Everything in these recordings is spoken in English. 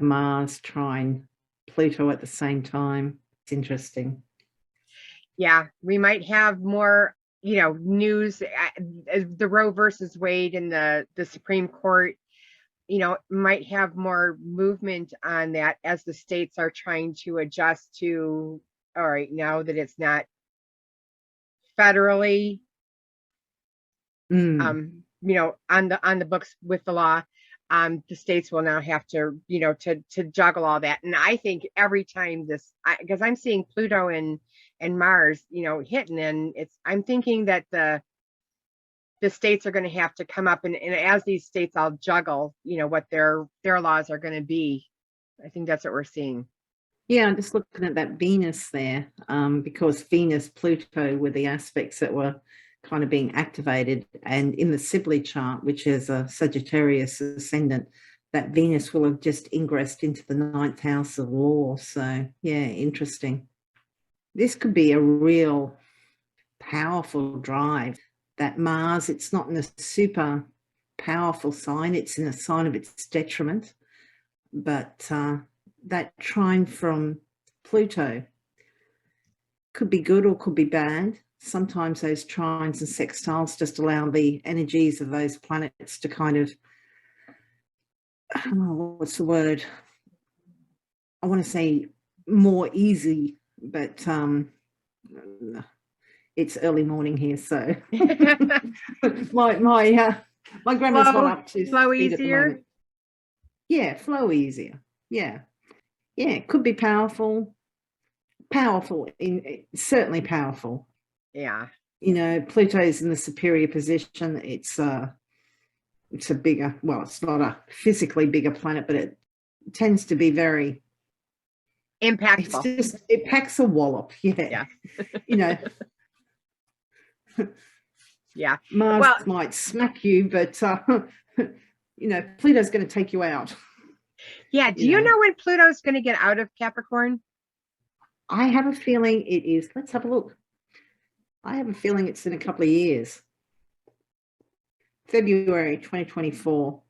Mars trine Pluto at the same time. It's interesting. Yeah, we might have more, news. The Roe versus Wade and the Supreme Court, might have more movement on that as the states are trying to adjust to, all right, now that it's not federally, on the books with the law, the states will now have to, to juggle all that. And I think every time because I'm seeing Pluto and Mars, hitting, and I'm thinking that the states are going to have to come up, and as these states all juggle, what their laws are going to be. I think that's what we're seeing. Yeah, I'm just looking at that Venus there, because Venus, Pluto were the aspects that were kind of being activated. And in the Sibley chart, which is a Sagittarius ascendant, that Venus will have just ingressed into the 9th house of law. So, yeah, interesting. This could be a real powerful drive. That Mars, it's not in a super powerful sign, it's in a sign of its detriment. But that trine from Pluto could be good or could be bad. Sometimes those trines and sextiles just allow the energies of those planets to kind of, what's the word? I want to say more easy, but it's early morning here, so my grammar's not up to flow speed at the moment. Yeah, flow easier. Yeah, it could be powerful, certainly powerful. Yeah, Pluto's in the superior position. It's a bigger, well, it's not a physically bigger planet, but it tends to be very impactful. It packs a wallop. Yeah. Yeah. Mars might smack you, but Pluto's going to take you out. Yeah. Do you know when Pluto's going to get out of Capricorn? I have a feeling it is. Let's have a look. I have a feeling it's in a couple of years. February 2024.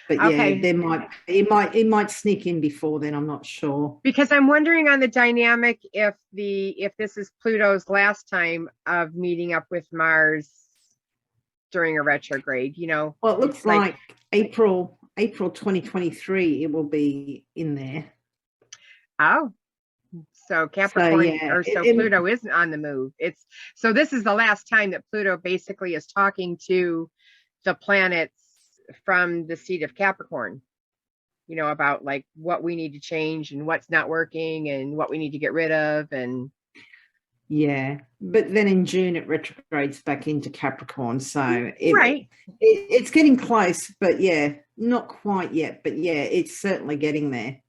But okay. Yeah, it might sneak in before then. I'm not sure. Because I'm wondering on the dynamic if this is Pluto's last time of meeting up with Mars during a retrograde, Well, it looks like April 2023 it will be in there. Oh. So Capricorn, Pluto isn't on the move. So this is the last time that Pluto basically is talking to the planets from the seat of Capricorn, about like what we need to change and what's not working and what we need to get rid of. And yeah, but then in June it retrogrades back into Capricorn. So it's getting close, but yeah, not quite yet. But yeah, it's certainly getting there.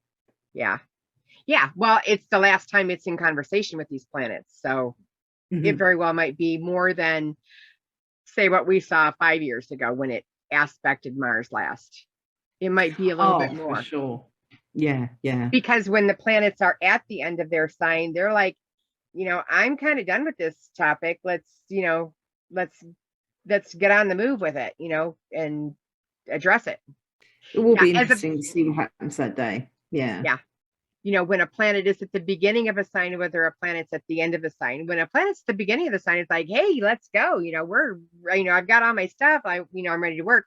Yeah. Yeah, well, it's the last time it's in conversation with these planets. So it very well might be more than, say, what we saw 5 years ago when it aspected Mars last. It might be a little bit more. For sure. Yeah. Because when the planets are at the end of their sign, they're like, I'm kind of done with this topic. Let's get on the move with it, and address it. It will be interesting to see what happens that day. Yeah. Yeah. When a planet is at the beginning of a sign, whether a planet's at the end of a sign. When a planet's at the beginning of the sign, it's like, hey, let's go. I've got all my stuff. I'm ready to work.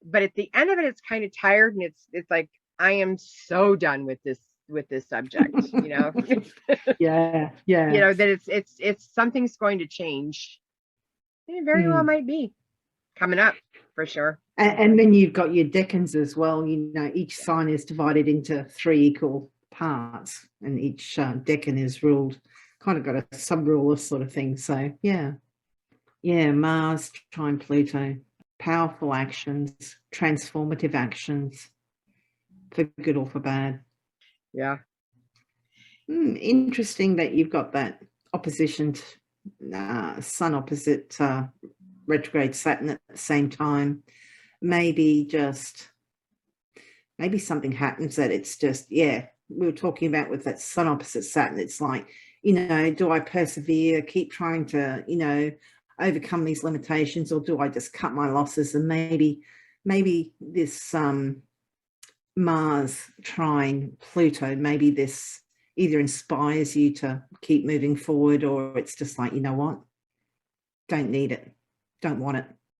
But at the end of it, it's kind of tired, and it's like, I am so done with this subject. Yeah. That it's something's going to change. It very well might be coming up for sure. And then you've got your decans as well. Each sign is divided into 3 equal parts, and each decan is ruled, kind of got a sub-ruler sort of thing. So yeah, Mars trine Pluto, powerful actions, transformative actions, for good or for bad. Yeah. Interesting that you've got that opposition, Sun opposite retrograde Saturn at the same time. Maybe something happens that it's just, we were talking about with that Sun opposite Saturn, it's like, do I persevere, keep trying to, overcome these limitations, or do I just cut my losses? And maybe this Mars trine Pluto, maybe this either inspires you to keep moving forward, or it's just like, you know what, don't need it, don't want it.